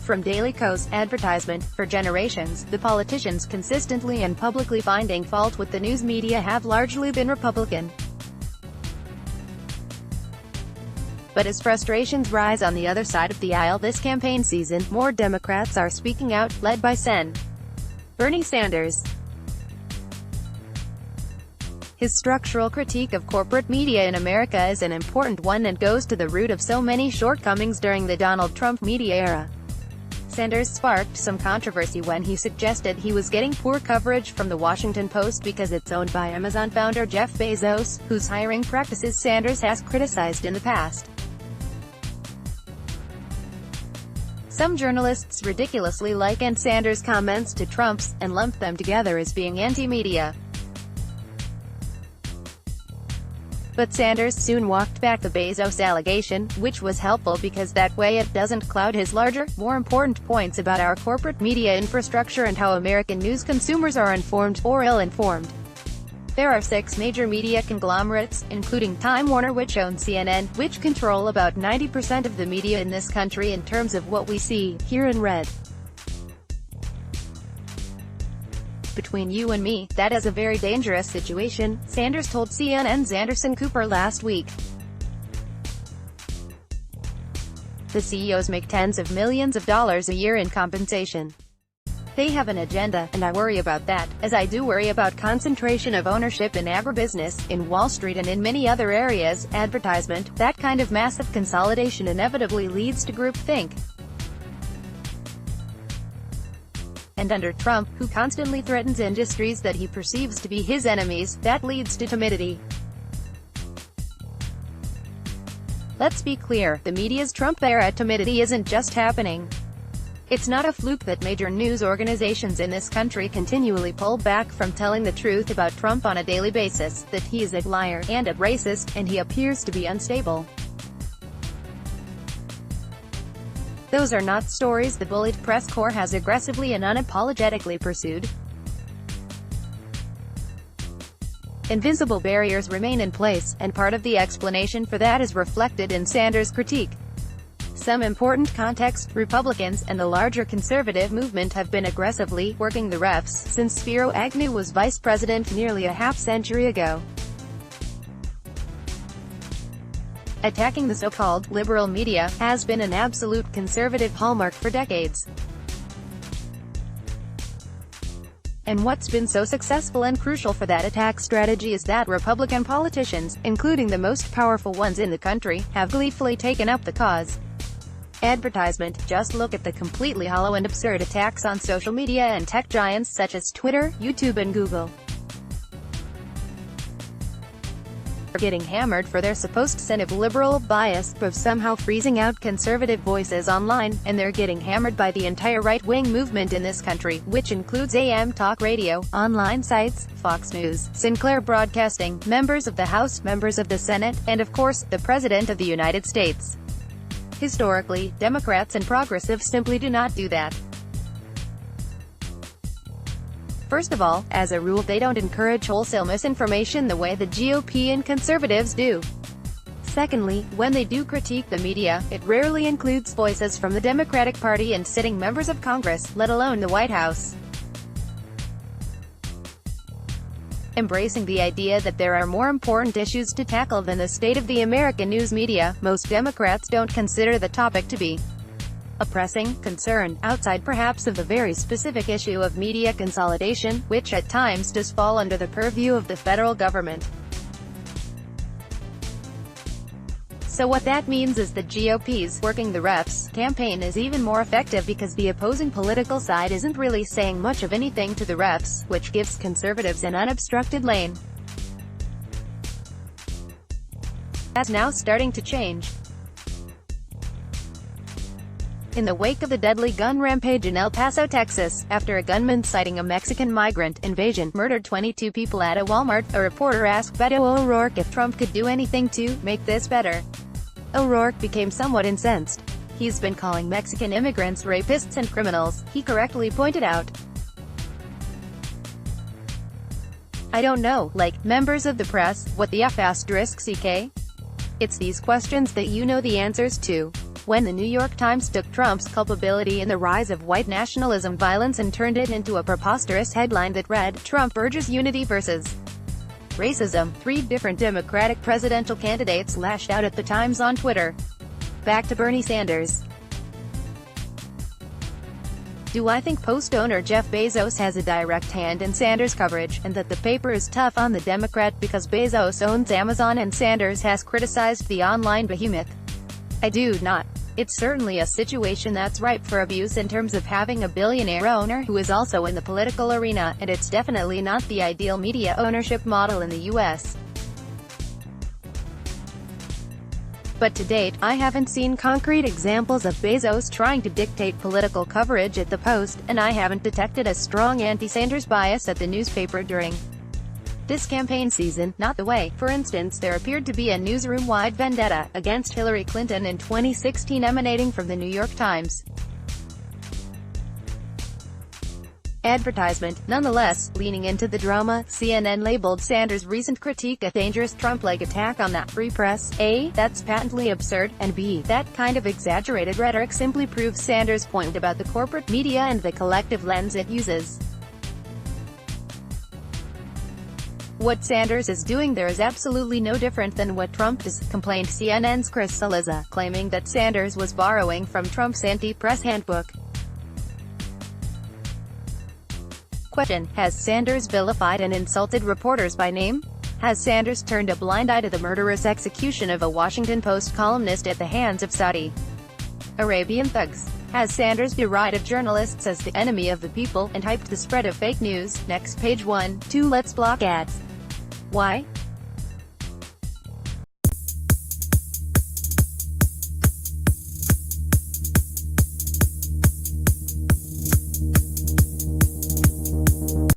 From Daily Kos, Advertisement, for generations, the politicians consistently and publicly finding fault with the news media have largely been Republican. But as frustrations rise on the other side of the aisle this campaign season, more Democrats are speaking out, led by Sen. Bernie Sanders. His structural critique of corporate media in America is an important one and goes to the root of so many shortcomings during the Donald Trump media era. Sanders sparked some controversy when he suggested he was getting poor coverage from The Washington Post because it's owned by Amazon founder Jeff Bezos, whose hiring practices Sanders has criticized in the past. Some journalists ridiculously likened Sanders' comments to Trump's, and lumped them together as being anti-media. But Sanders soon walked back the Bezos allegation, which was helpful because that way it doesn't cloud his larger, more important points about our corporate media infrastructure and how American news consumers are informed, or ill-informed. There are 6 major media conglomerates, including Time Warner, which owns CNN, which control about 90% of the media in this country in terms of what we see, hear and read. Between you and me, that is a very dangerous situation, Sanders told CNN's Anderson Cooper last week. The CEOs make tens of millions of dollars a year in compensation. They have an agenda, and I worry about that, as I do worry about concentration of ownership in agribusiness, in Wall Street and in many other areas. Advertisement. That kind of massive consolidation inevitably leads to groupthink. And under Trump, who constantly threatens industries that he perceives to be his enemies, that leads to timidity. Let's be clear, the media's Trump-era timidity isn't just happening. It's not a fluke that major news organizations in this country continually pull back from telling the truth about Trump on a daily basis, that he is a liar, and a racist, and he appears to be unstable. Those are not stories the bullied press corps has aggressively and unapologetically pursued. Invisible barriers remain in place, and part of the explanation for that is reflected in Sanders' critique. Some important context: Republicans, and the larger conservative movement have been aggressively working the refs since Spiro Agnew was vice president nearly a half-century ago. Attacking the so-called liberal media has been an absolute conservative hallmark for decades. And what's been so successful and crucial for that attack strategy is that Republican politicians, including the most powerful ones in the country, have gleefully taken up the cause. Advertisement. Just look at the completely hollow and absurd attacks on social media and tech giants such as Twitter, YouTube and Google. Are getting hammered for their supposed sin of liberal bias, of somehow freezing out conservative voices online, and they're getting hammered by the entire right-wing movement in this country, which includes AM talk radio, online sites, Fox News, Sinclair Broadcasting, members of the House, members of the Senate, and of course, the President of the United States. Historically, Democrats and progressives simply do not do that. First of all, as a rule they don't encourage wholesale misinformation the way the GOP and conservatives do. Secondly, when they do critique the media, it rarely includes voices from the Democratic Party and sitting members of Congress, let alone the White House. Embracing the idea that there are more important issues to tackle than the state of the American news media, most Democrats don't consider the topic to be a pressing concern, outside perhaps of the very specific issue of media consolidation, which at times does fall under the purview of the federal government. So what that means is the GOP's "working the refs" campaign is even more effective because the opposing political side isn't really saying much of anything to the refs, which gives conservatives an unobstructed lane. That's now starting to change. In the wake of the deadly gun rampage in El Paso, Texas, after a gunman citing a Mexican migrant invasion murdered 22 people at a Walmart, a reporter asked Beto O'Rourke if Trump could do anything to make this better. O'Rourke became somewhat incensed. He's been calling Mexican immigrants rapists and criminals, he correctly pointed out. I don't know, like, members of the press, what the F***ck? It's these questions that you know the answers to. when the New York Times took Trump's culpability in the rise of white nationalism violence and turned it into a preposterous headline that read, "Trump urges unity versus racism." 3 different Democratic presidential candidates lashed out at the Times on Twitter. Back to Bernie Sanders. Do I think Post owner Jeff Bezos has a direct hand in Sanders' coverage, and that the paper is tough on the Democrat because Bezos owns Amazon and Sanders has criticized the online behemoth? I do not. It's certainly a situation that's ripe for abuse in terms of having a billionaire owner who is also in the political arena, and it's definitely not the ideal media ownership model in the U.S. But to date, I haven't seen concrete examples of Bezos trying to dictate political coverage at the Post, and I haven't detected a strong anti-Sanders bias at the newspaper during this campaign season. Not the way, for instance, there appeared to be a newsroom-wide vendetta against Hillary Clinton in 2016 emanating from the New York Times. Advertisement. Nonetheless, leaning into the drama, CNN labeled Sanders' recent critique a dangerous Trump-like attack on that free press. A. That's patently absurd, and B. That kind of exaggerated rhetoric simply proves Sanders' point about the corporate media and the collective lens it uses. What Sanders is doing there is absolutely no different than what Trump does, complained CNN's Chris Cillizza, claiming that Sanders was borrowing from Trump's anti-press handbook. Question: has Sanders vilified and insulted reporters by name? Has Sanders turned a blind eye to the murderous execution of a Washington Post columnist at the hands of Saudi Arabian thugs? Has Sanders derided journalists as the enemy of the people, and hyped the spread of fake news? Next page 1, 2 Let's block ads. Why?